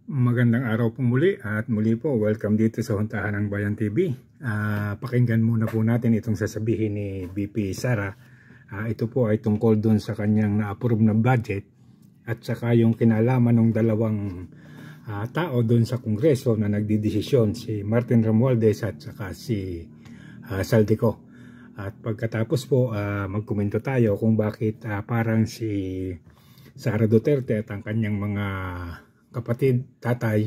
Magandang araw po muli at muli po welcome dito sa Huntahan ng Bayan TV. Pakinggan muna po natin itong sasabihin ni VP Sara. Ito po ay tungkol dun sa kanyang na-approve na budget at saka yung kinalaman ng dalawang tao dun sa Kongreso na nagdidesisyon, si Martin Romualdez at saka si Saldico. At pagkatapos po magkomento tayo kung bakit parang si Sara Duterte at ang kanyang mga kapatid, tatay,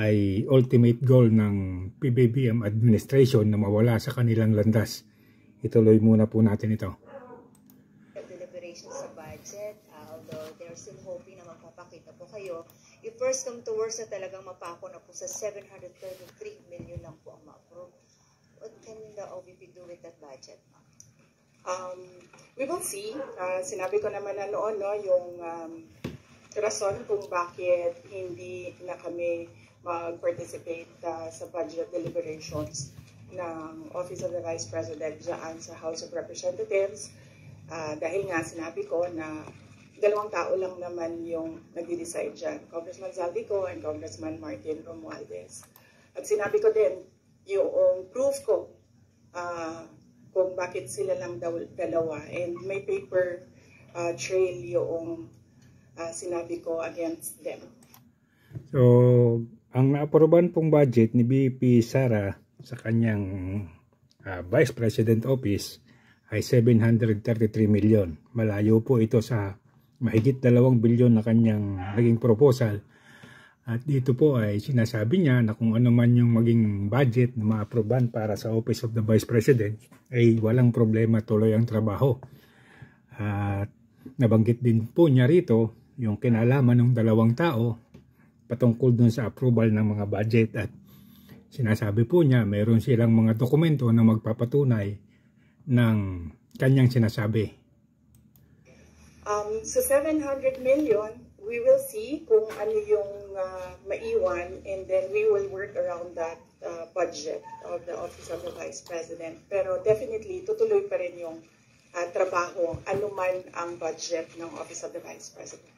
ay ultimate goal ng PBBM administration na mawala sa kanilang landas. Ituloy muna po natin ito. Deliberations sa budget, although they're still hoping na magpapakita po kayo, if first come to worst na talagang mapako na po sa 733 million lang po ang ma-approve. What can the OVP do with that budget? We will see. Sinabi ko naman na noon, no, yung rason kung bakit hindi na kami mag-participate sa budget deliberations ng Office of the Vice President dyan sa House of Representatives. Dahil nga sinabi ko na dalawang tao lang naman yung nagde-decide dyan, Congressman Saldico and Congressman Martin Romualdez. At sinabi ko din, yung proof ko kung bakit sila lang dalawa, and may paper trail yung sinabi ko against them. So, ang naaproban pong budget ni VP Sara sa kanyang Vice President Office ay 733 million. Malayo po ito sa mahigit 2 bilyon na kanyang naging proposal. At dito po ay sinasabi niya na kung ano man yung maging budget na maaproban para sa Office of the Vice President ay walang problema, tuloy ang trabaho. At nabanggit din po niya rito yung kinalaman ng dalawang tao patungkol dun sa approval ng mga budget, at sinasabi po niya mayroon silang mga dokumento na magpapatunay ng kanyang sinasabi. Sa 700 million, we will see kung ano yung maiwan, and then we will work around that budget of the Office of the Vice President. Pero definitely, tutuloy pa rin yung trabaho, anuman ang budget ng Office of the Vice President.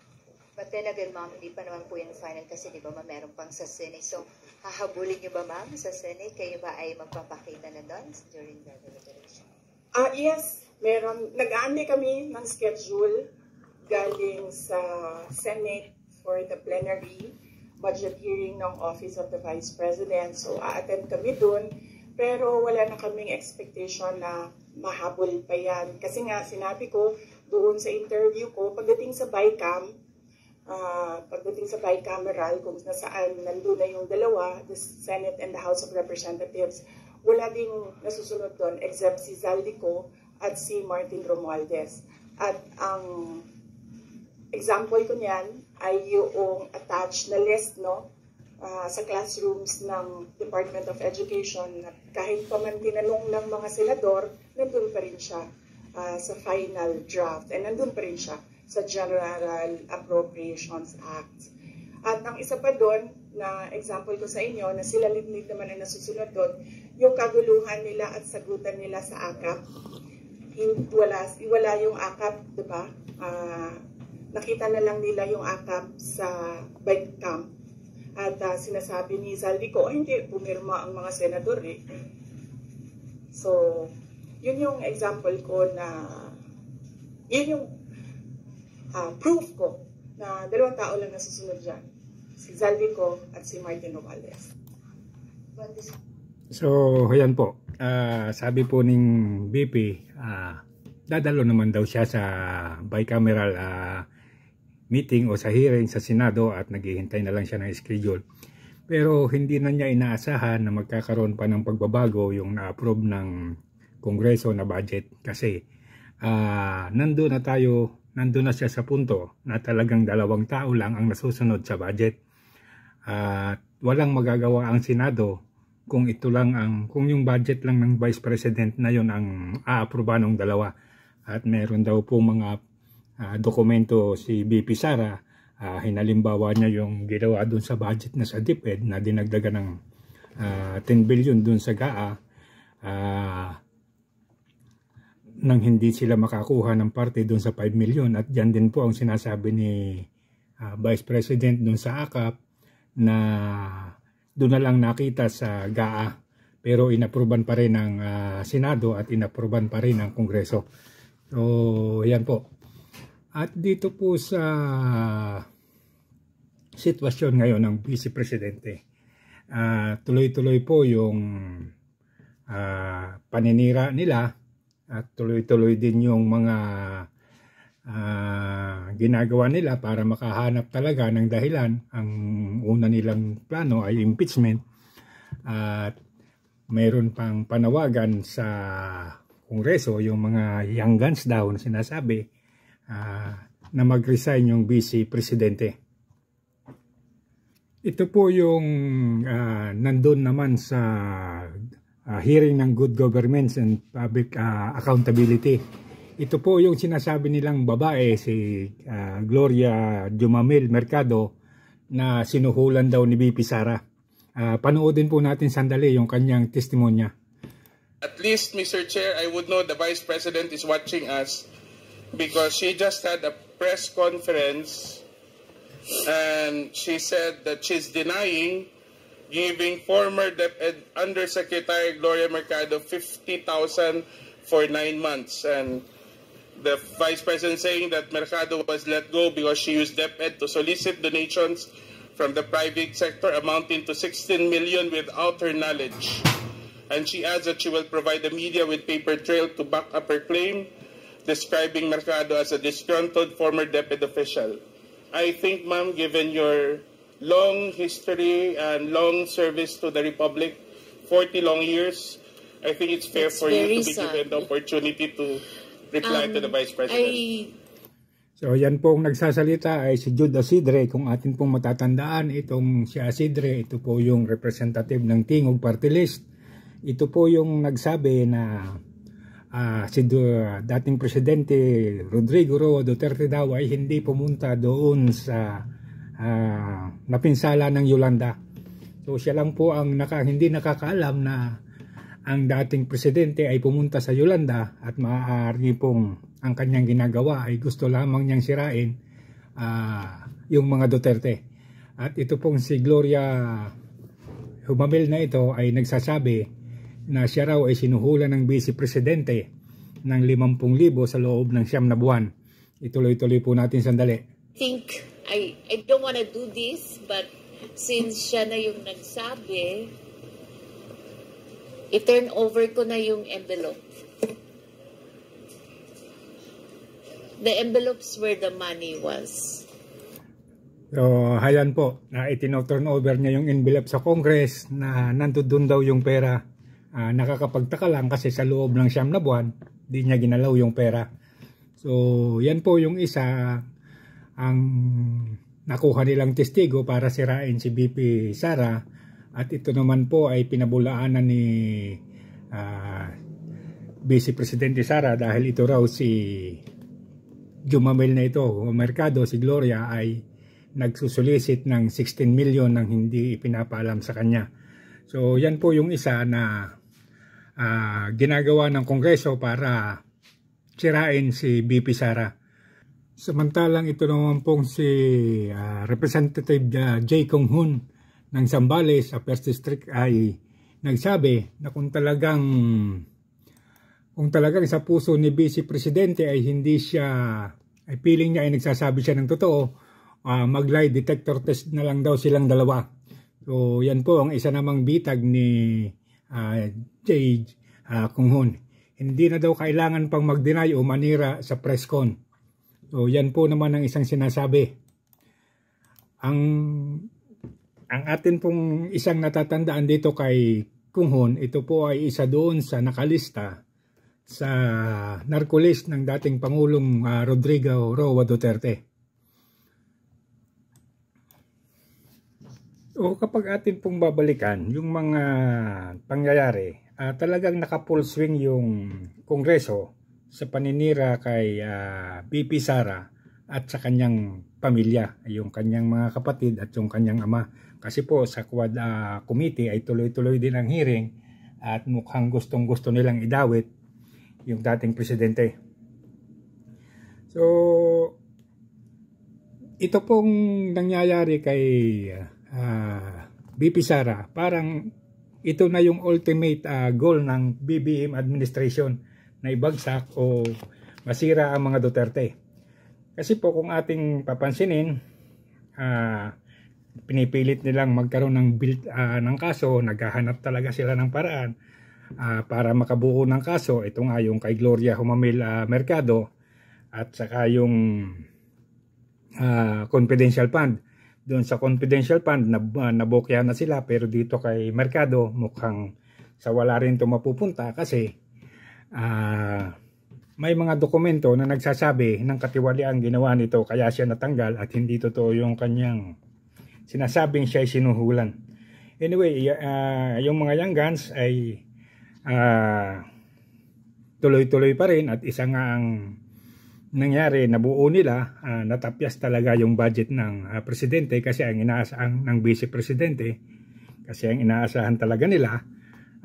But then again, ma'am, hindi pa naman po yung final kasi di ba meron pang sa Senate. So, hahabulin niyo ba, ma'am, sa Senate? Kayo ba ay magpapakita na doon during the deliberation? Yes, meron. Nag-aandi kami ng schedule galing sa Senate for the plenary budget hearing ng Office of the Vice President. So, a-attend kami dun. Pero wala na kaming expectation na mahabol pa yan. Kasi nga, sinabi ko doon sa interview ko, pagdating sa bicameral, kung nasaan nandun na yung dalawa, the Senate and the House of Representatives, wala ding nasusunod doon except si Saldico at si Martin Romualdez. At ang example ko niyan ay yung attached na list, no, sa classrooms ng Department of Education, na kahit pa man tinanong ng mga senador, nandun pa rin siya sa final draft, and nandun pa rin siya sa General Appropriations Act. At ang isa pa doon na example ko sa inyo, na sila litlit naman ang nasusunod doon, yung kaguluhan nila at sagutan nila sa AKAP. Wala yung AKAP, diba? Nakita na lang nila yung AKAP sa bike camp. At sinasabi ni Saldico, hindi, pumirma ang mga senador eh. So, yun yung example ko na, yun yung proof ko na dalawang tao lang nasusunod dyan. Si Saldico at si Martin Romualdez. So, ayan po. Sabi po ng BP, dadalo naman daw siya sa bicameral meeting o sa hearing sa Senado at naghihintay na lang siya ng schedule. Pero hindi na niya inaasahan na magkakaroon pa ng pagbabago yung na-approve ng Kongreso na budget, kasi nandun na siya sa punto na talagang dalawang tao lang ang nasusunod sa budget. Walang magagawa ang Senado kung kung yung budget lang ng Vice President na yun ang aaproba ng dalawa. At meron daw po mga dokumento si VP Sara, hinalimbawa niya yung ginawa dun sa budget na sa DepEd na dinagdagan ng 10 billion dun sa GAA, nang hindi sila makakuha ng parte doon sa 5 million. At dyan din po ang sinasabi ni Vice President doon sa AKAP na doon na lang nakita sa GAA, pero inapruban pa rin ng Senado at inapruban pa rin ng Kongreso. So yan po. At dito po sa sitwasyon ngayon ng Vice Presidente, tuloy-tuloy po yung paninira nila at tuloy-tuloy din yung mga ginagawa nila para makahanap talaga ng dahilan. Ang una nilang plano ay impeachment at mayroon pang panawagan sa Kongreso yung mga young guns daw na sinasabi na mag-resign yung Vice Presidente. Ito po yung nandun naman sa hearing ng Good Governance and Public Accountability. Ito po yung sinasabi nilang babae, si Gloria Jumamil Mercado, na sinuhulan daw ni VP Sara. Panoodin po natin sandali yung kanyang testimonya. At least, Mr. Chair, I would know the Vice President is watching us because she just had a press conference and she said that she's denying giving former DepEd Undersecretary Gloria Mercado 50,000 for 9 months. And the Vice President saying that Mercado was let go because she used DepEd to solicit donations from the private sector amounting to 16 million without her knowledge. And she adds that she will provide the media with paper trail to back up her claim, describing Mercado as a disgruntled former DepEd official. I think, ma'am, given your long history and long service to the Republic, 40 long years, I think it's fair for you to be given the opportunity to reply to the Vice President. So yan pong nagsasalita ay si Jude Asidre. Kung atin pong matatandaan, itong si Asidre, ito po yung representative ng Tingog Party List. Ito po yung nagsabi na dating Presidente Rodrigo Roa Duterte daw ay hindi pumunta doon sa napinsala ng Yolanda. So siya lang po ang hindi nakakaalam na ang dating presidente ay pumunta sa Yolanda at maaari pong ang kanyang ginagawa ay gusto lamang niyang sirain yung mga Duterte. At ito pong si Gloria Jumamil na ito ay nagsasabi na siya raw ay sinuhulan ng Vice Presidente ng 50,000 sa loob ng 9 na buwan. Ituloy-tuloy po natin sandali. I don't want to do this, but since siya na yung nagsabi, i-turn over ko na yung envelope. The envelopes where the money was. So, hayan po, na itino-turn over niya yung envelope sa Congress na nandun daw yung pera. Nakakapagtaka lang kasi sa loob ng 9 na buwan, di niya ginalaw yung pera. So, yan po yung isa ang nakuha nilang testigo para sirain si VP Sara. At ito naman po ay pinabulaanan ni Vice Presidente Sara dahil ito raw si Jumamil na ito, Mercado, si Gloria ay nagsusulisit ng 16 million nang hindi ipinapaalam sa kanya. So yan po yung isa na ginagawa ng Kongreso para sirain si VP Sara. Samantalang ito naman pong si Representative Jay Kung Hun ng Zambales sa 1st District ay nagsabi na kung talagang sa puso ni Vice Presidente ay hindi siya, ay feeling niya ay nagsasabi siya ng totoo, mag-lie detector test na lang daw silang dalawa. So yan po ang isa namang bitag ni Jay Kung Hun. Hindi na daw kailangan pang mag-deny o manira sa press con. So yan po naman ang isang sinasabi. Ang atin pong isang natatandaan dito kay Kung Hun, ito po ay isa doon sa nakalista sa narcolist ng dating Pangulong Rodrigo Roa Duterte. O kapag atin pong babalikan yung mga pangyayari, talagang naka-full swing yung Kongreso sa paninira kay VP Sara at sa kanyang pamilya, yung kanyang mga kapatid at yung kanyang ama. Kasi po sa Quad Committee ay tuloy-tuloy din ang hearing at mukhang gustong-gusto nilang idawit yung dating presidente. So ito pong nangyayari kay BP Sara, parang ito na yung ultimate goal ng BBM administration na ibagsak o masira ang mga Duterte. Kasi po kung ating papansinin, pinipilit nilang magkaroon ng kaso, naghahanap talaga sila ng paraan para makabuo ng kaso. Ito nga yung kay Gloria Humamil Mercado at saka yung confidential fund. Doon sa confidential fund, nabokya na sila, pero dito kay Mercado, mukhang sa wala rin ito mapupunta kasi may mga dokumento na nagsasabi ng katiwaliang ginawa nito kaya siya natanggal at hindi totoo yung kanyang sinasabing siya ay sinuhulan. Anyway, yung mga young guns ay tuloy-tuloy pa rin at isa nga ang nangyari, nabuo nila, natapyas talaga yung budget ng presidente kasi ang inaasahan ng vice presidente, kasi ang inaasahan talaga nila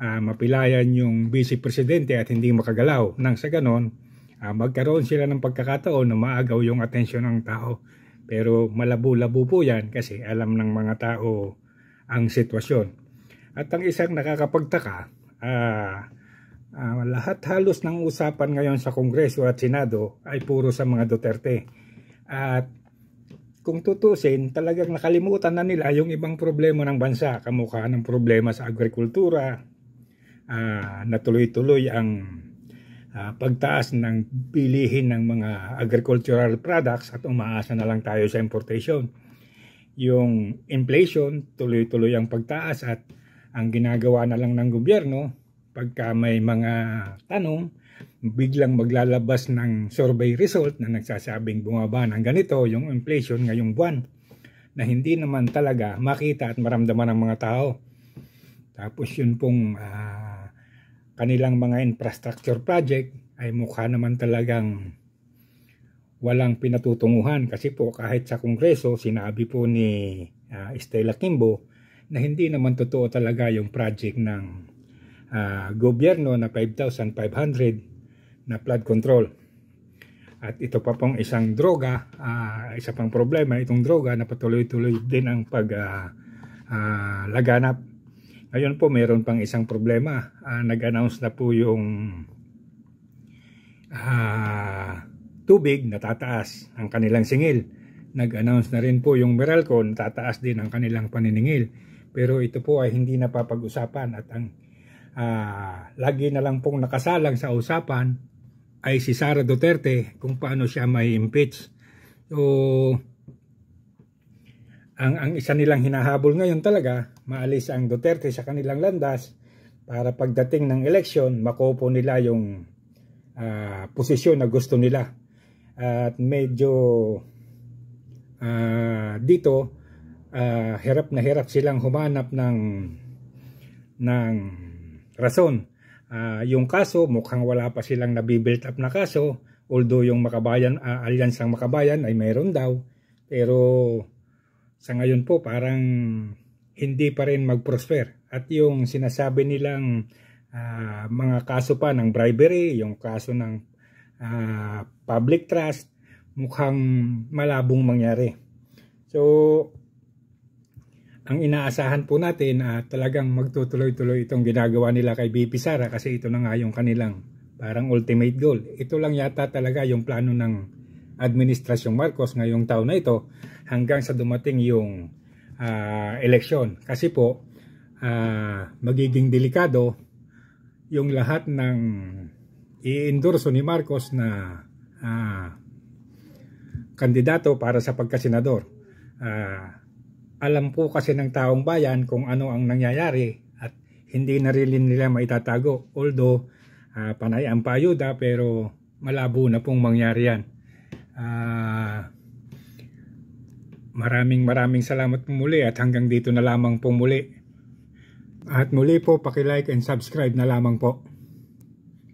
mapilayan yung vice presidente at hindi makagalaw. Nang sa ganon, magkaroon sila ng pagkakataon na maagaw yung atensyon ng tao. Pero malabo-labo po yan kasi alam ng mga tao ang sitwasyon. At ang isang nakakapagtaka, lahat halos ng usapan ngayon sa Kongreso at Senado ay puro sa mga Duterte. At kung tutusin, talagang nakalimutan na nila yung ibang problema ng bansa, kamukha ng problema sa agrikultura, na tuloy-tuloy ang pagtaas ng bilihin ng mga agricultural products at umaasa na lang tayo sa importation. Yung inflation, tuloy-tuloy ang pagtaas at ang ginagawa na lang ng gobyerno, pagka may mga tanong, biglang maglalabas ng survey result na nagsasabing bumaba ng ganito yung inflation ngayong buwan na hindi naman talaga makita at maramdaman ng mga tao. Tapos yun pong kanilang mga infrastructure project ay mukha naman talagang walang pinatutunguhan kasi po kahit sa Kongreso sinabi po ni Stella Kimbo na hindi naman totoo talaga yung project ng gobyerno na 5,500 na flood control. At ito pa pong isang droga, isa pang problema, itong droga na patuloy-tuloy din ang paglaganap. Ngayon po meron pang isang problema, nag-announce na po yung tubig na tataas ang kanilang singil. Nag-announce na rin po yung Meralco na tataas din ang kanilang paniningil. Pero ito po ay hindi napapag-usapan at ang lagi na lang pong nakasalang sa usapan ay si Sara Duterte kung paano siya may impeach. So, ang isa nilang hinahabol ngayon talaga, maalis ang Duterte sa kanilang landas para pagdating ng eleksyon, makupo nila yung posisyon na gusto nila. At medyo dito, hirap na hirap silang humanap ng rason. Yung kaso, mukhang wala pa silang nabibuild up na kaso, although yung Makabayan, Alyansang Makabayan ay mayroon daw, pero sa ngayon po parang hindi pa rin mag-prosper. At yung sinasabi nilang mga kaso pa ng bribery, yung kaso ng public trust, mukhang malabong mangyari. So, ang inaasahan po natin talagang magtutuloy-tuloy itong ginagawa nila kay BP Sara kasi ito na nga yung kanilang parang ultimate goal. Ito lang yata talaga yung plano ng Administrasyong Marcos ngayong taon na ito hanggang sa dumating yung eleksyon. Kasi po, magiging delikado yung lahat ng i-endorso ni Marcos na kandidato para sa pagkasenador. Alam po kasi ng taong bayan kung ano ang nangyayari at hindi na rin nila maitatago. Although panay ang paayuda pero malabo na pong mangyari yan. Maraming salamat po muli at hanggang dito na lamang po muli. At muli po paki-like and subscribe na lamang po.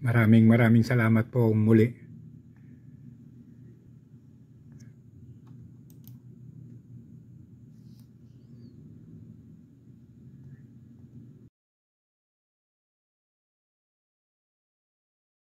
Maraming salamat po muli.